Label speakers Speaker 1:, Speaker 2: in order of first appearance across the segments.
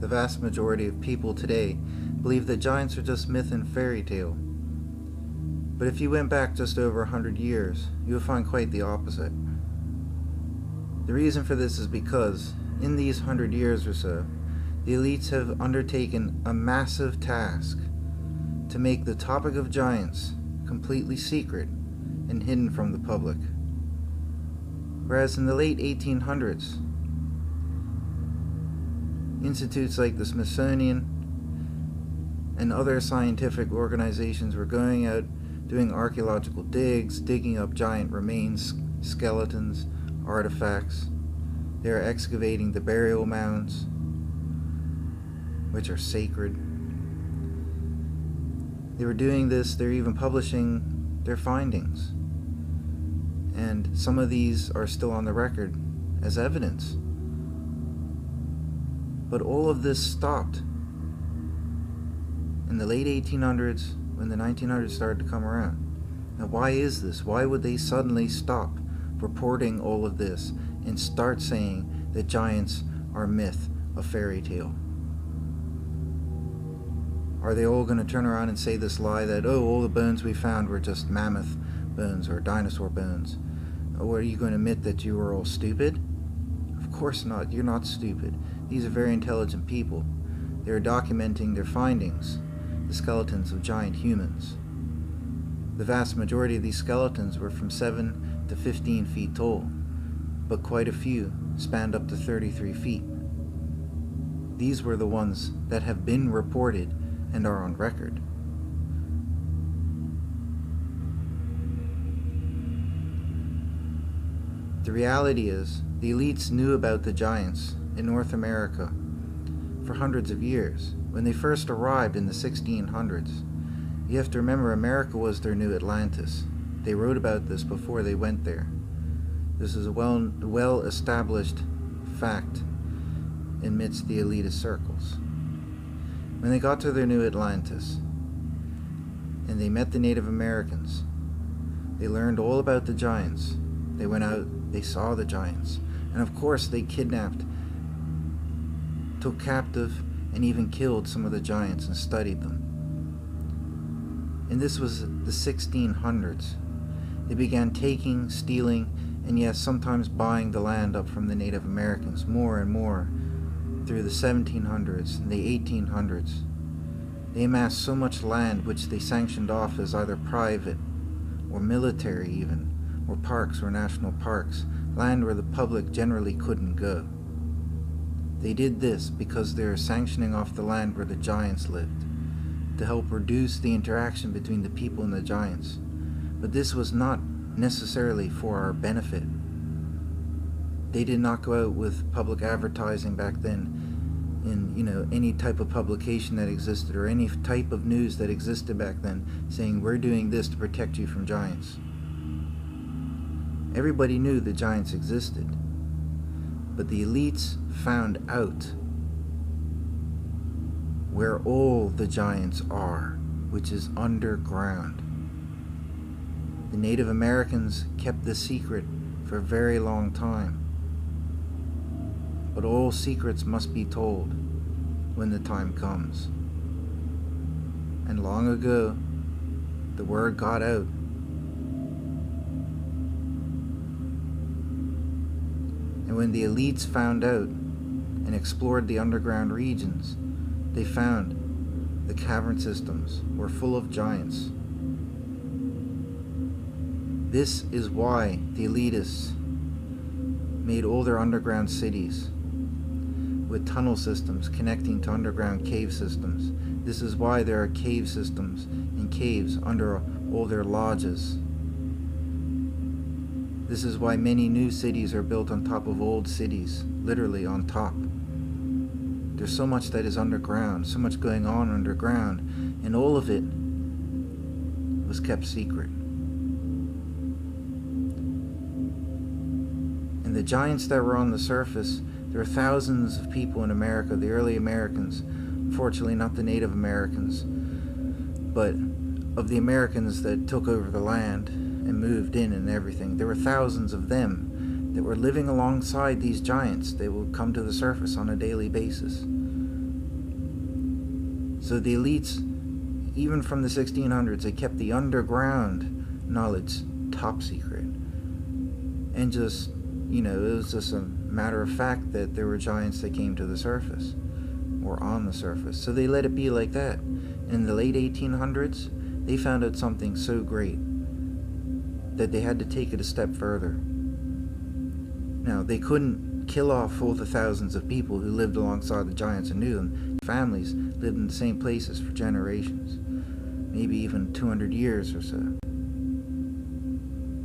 Speaker 1: vast majority of people today believe that giants are just myth and fairy tale. But if you went back just over 100 years, you would find quite the opposite. The reason for this is because, in these 100 years or so, the elites have undertaken a massive task to make the topic of giants completely secret and hidden from the public. Whereas in the late 1800s, institutes like the Smithsonian and other scientific organizations were going out doing archaeological digs, digging up giant remains, skeletons, artifacts. They are excavating the burial mounds, which are sacred. They were doing this, they're even publishing their findings. And some of these are still on the record as evidence. But all of this stopped in the late 1800s when the 1900s started to come around. Now why is this? Why would they suddenly stop reporting all of this and start saying that giants are myth, a fairy tale? Are they all going to turn around and say this lie that, oh, all the bones we found were just mammoth bones or dinosaur bones? Or are you going to admit that you were all stupid? Of course not. You're not stupid. These are very intelligent people. They are documenting their findings, the skeletons of giant humans. The vast majority of these skeletons were from 7 to 15 feet tall, but quite a few spanned up to 33 feet. These were the ones that have been reported and are on record. The reality is, the elites knew about the giants in North America for hundreds of years. When they first arrived in the 1600s, you have to remember America was their new Atlantis. They wrote about this before they went there. This is a well-established fact amidst the elitist circles. When they got to their new Atlantis and they met the Native Americans, they learned all about the giants. They went out, they saw the giants, and of course they kidnapped, took captive, and even killed some of the giants and studied them. And this was the 1600s. They began taking, stealing, and yes, sometimes buying the land up from the Native Americans more and more through the 1700s and the 1800s. They amassed so much land which they sanctioned off as either private or military even, or parks or national parks, land where the public generally couldn't go. They did this because they were sanctioning off the land where the giants lived, to help reduce the interaction between the people and the giants. But this was not necessarily for our benefit. They did not go out with public advertising back then in any type of publication that existed or any type of news that existed back then saying we're doing this to protect you from giants. Everybody knew the giants existed, but the elites found out where all the giants are, which is underground. The Native Americans kept this secret for a very long time. But all secrets must be told when the time comes. And long ago, the word got out. And when the elites found out and explored the underground regions, they found the cavern systems were full of giants. This is why the elitists made all their underground cities with tunnel systems connecting to underground cave systems. This is why there are cave systems and caves under all their lodges. This is why many new cities are built on top of old cities, literally on top. There's so much that is underground, so much going on underground, and all of it was kept secret. And the giants that were on the surface, there were thousands of people in America, the early Americans, unfortunately not the Native Americans, but of the Americans that took over the land and moved in and everything. There were thousands of them that were living alongside these giants. They would come to the surface on a daily basis. So the elites, even from the 1600s, they kept the underground knowledge top secret. And just, it was just a matter of fact that there were giants that came to the surface, or on the surface. So they let it be like that. In the late 1800s, they found out something so great that they had to take it a step further. Now, they couldn't kill off all the thousands of people who lived alongside the giants and knew them. Families lived in the same places for generations, maybe even 200 years or so.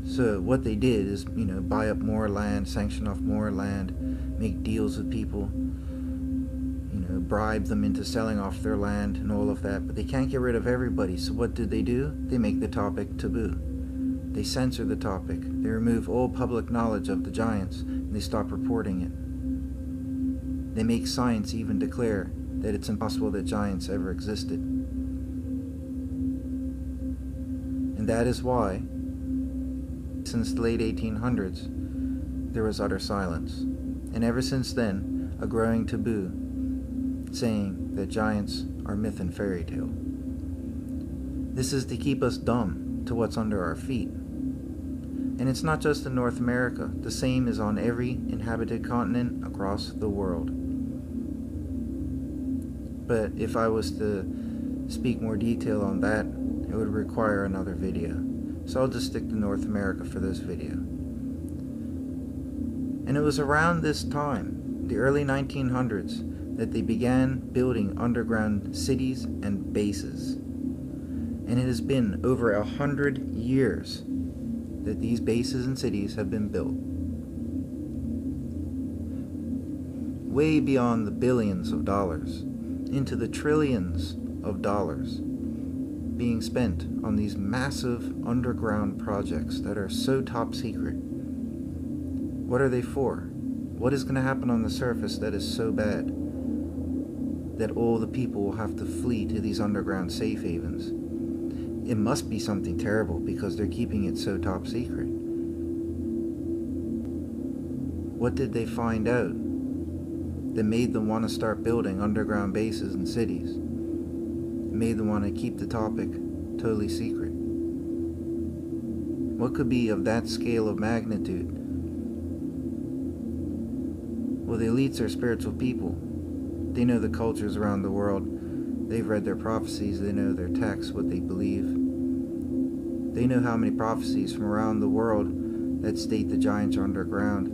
Speaker 1: So what they did is, buy up more land, sanction off more land, make deals with people, bribe them into selling off their land and all of that. But they can't get rid of everybody. So what did? They make the topic taboo. They censor the topic. They remove all public knowledge of the giants, and they stop reporting it. They make science even declare that it's impossible that giants ever existed. And that is why, since the late 1800s, there was utter silence. And ever since then, a growing taboo saying that giants are myth and fairy tale. This is to keep us dumb to what's under our feet. And it's not just in North America. The same is on every inhabited continent across the world. But if I was to speak more detail on that, it would require another video. So I'll just stick to North America for this video. And it was around this time, the early 1900s, that they began building underground cities and bases. And it has been over 100 years that these bases and cities have been built. Way beyond the billions of dollars, into the trillions of dollars being spent on these massive underground projects that are so top secret. What are they for? What is going to happen on the surface that is so bad that all the people will have to flee to these underground safe havens? It must be something terrible because they're keeping it so top secret. What did they find out that made them want to start building underground bases and cities? It made them want to keep the topic totally secret. What could be of that scale of magnitude? Well, the elites are spiritual people. They know the cultures around the world. They've read their prophecies. They know their texts, what they believe. They know how many prophecies from around the world that state the giants are underground,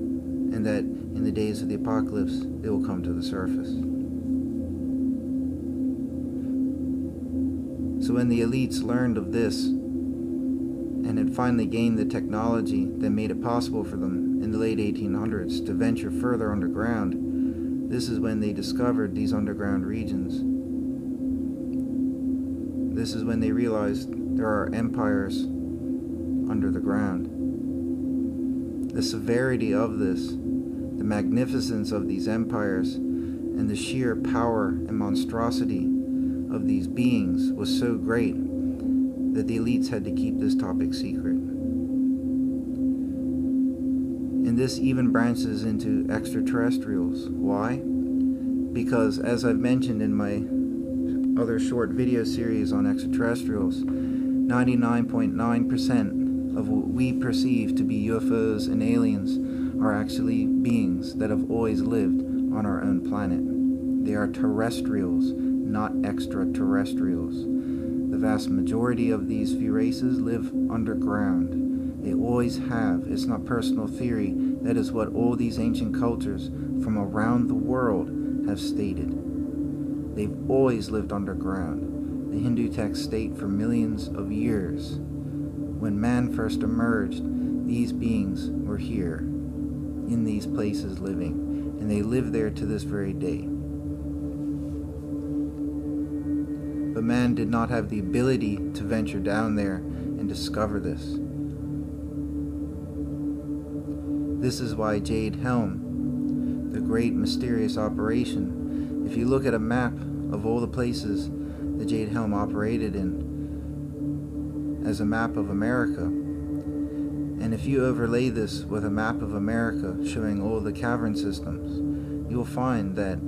Speaker 1: and that in the days of the apocalypse, they will come to the surface. So when the elites learned of this, and had finally gained the technology that made it possible for them in the late 1800s to venture further underground, this is when they discovered these underground regions. This is when they realized there are empires under the ground. The severity of this, the magnificence of these empires, and the sheer power and monstrosity of these beings was so great that the elites had to keep this topic secret. And this even branches into extraterrestrials. Why? Because, as I've mentioned in my other short video series on extraterrestrials, 99.9% of what we perceive to be UFOs and aliens are actually beings that have always lived on our own planet. They are terrestrials, not extraterrestrials. The vast majority of these few races live underground. They always have. It's not personal theory. That is what all these ancient cultures from around the world have stated. They've always lived underground. The Hindu texts state for millions of years. When man first emerged, these beings were here, in these places living, and they live there to this very day. But man did not have the ability to venture down there and discover this. This is why Jade Helm, the great mysterious operation, if you look at a map of all the places the Jade Helm operated in as a map of America, and if you overlay this with a map of America showing all the cavern systems, you will find that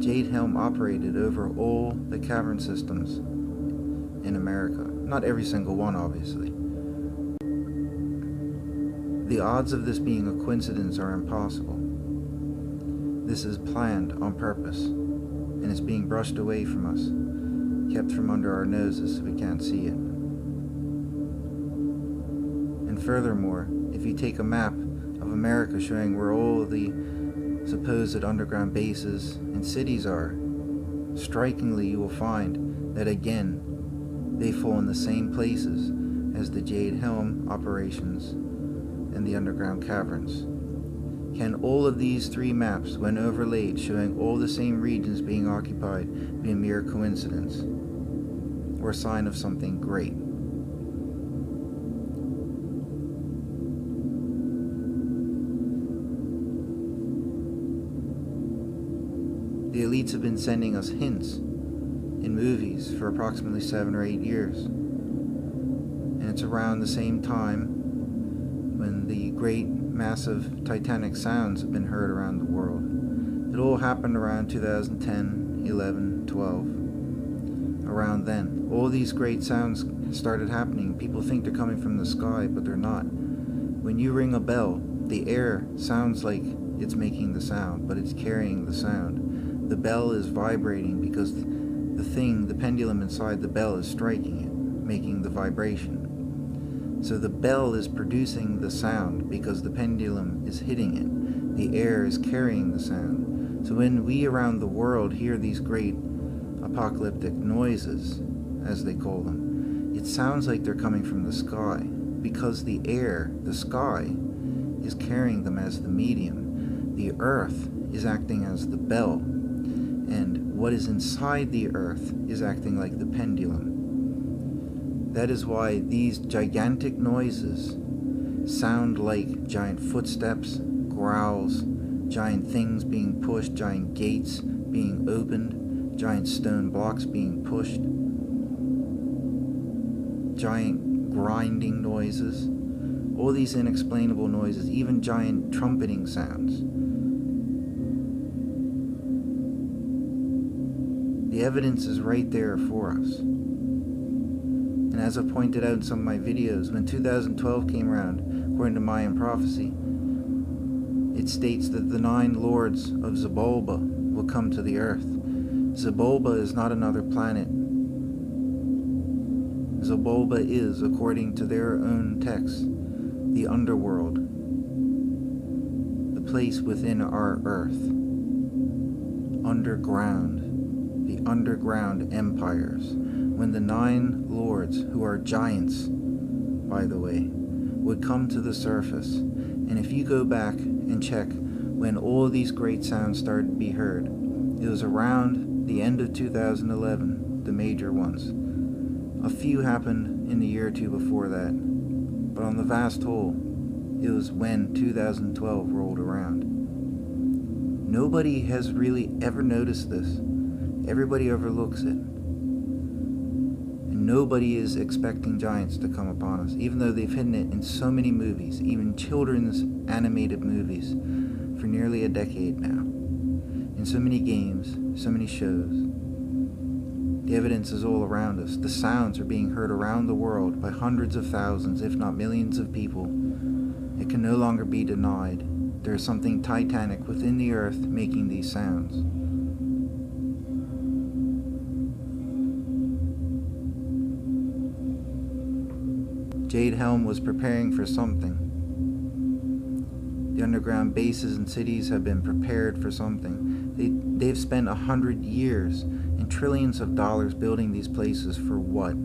Speaker 1: Jade Helm operated over all the cavern systems in America. Not every single one, obviously. The odds of this being a coincidence are impossible. This is planned on purpose, and it's being brushed away from us, kept from under our noses so we can't see it. And furthermore, if you take a map of America showing where all the supposed underground bases and cities are, strikingly you will find that again, they fall in the same places as the Jade Helm operations and the underground caverns. Can all of these three maps, when overlaid, showing all the same regions being occupied, be a mere coincidence, or a sign of something great? The elites have been sending us hints in movies for approximately 7 or 8 years. And it's around the same time when the great, massive, titanic sounds have been heard around the world. It all happened around 2010, 11, 12. Around then, all these great sounds started happening. People think they're coming from the sky, but they're not. When you ring a bell, the air sounds like it's making the sound, but it's carrying the sound. The bell is vibrating because the pendulum inside the bell is striking it, making the vibration. So the bell is producing the sound because the pendulum is hitting it. The air is carrying the sound. So when we around the world hear these great apocalyptic noises, as they call them, it sounds like they're coming from the sky because the air, the sky, is carrying them as the medium. The earth is acting as the bell, and what is inside the earth is acting like the pendulum. That is why these gigantic noises sound like giant footsteps, growls, giant things being pushed, giant gates being opened, giant stone blocks being pushed, giant grinding noises, all these inexplainable noises, even giant trumpeting sounds. The evidence is right there for us. And as I pointed out in some of my videos, when 2012 came around, according to Mayan prophecy, it states that the 9 lords of Xibalba will come to the earth. Xibalba is not another planet. Xibalba is, according to their own texts, the underworld, the place within our earth, underground, the underground empires. When the 9 lords, who are giants, by the way, would come to the surface. And if you go back and check when all these great sounds started to be heard, it was around the end of 2011, the major ones. A few happened in the year or two before that, but on the vast whole, it was when 2012 rolled around. Nobody has really ever noticed this. Everybody overlooks it. And nobody is expecting giants to come upon us, even though they've hidden it in so many movies, even children's animated movies, for nearly a decade now. In so many games, so many shows. The evidence is all around us. The sounds are being heard around the world by hundreds of thousands, if not millions of people. It can no longer be denied. There is something titanic within the earth making these sounds. Jade Helm was preparing for something. The underground bases and cities have been prepared for something. They've spent 100 years and trillions of dollars building these places for what?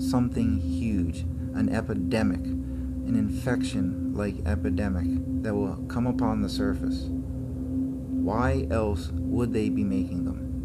Speaker 1: Something huge, an epidemic, an infection-like epidemic that will come upon the surface. Why else would they be making them?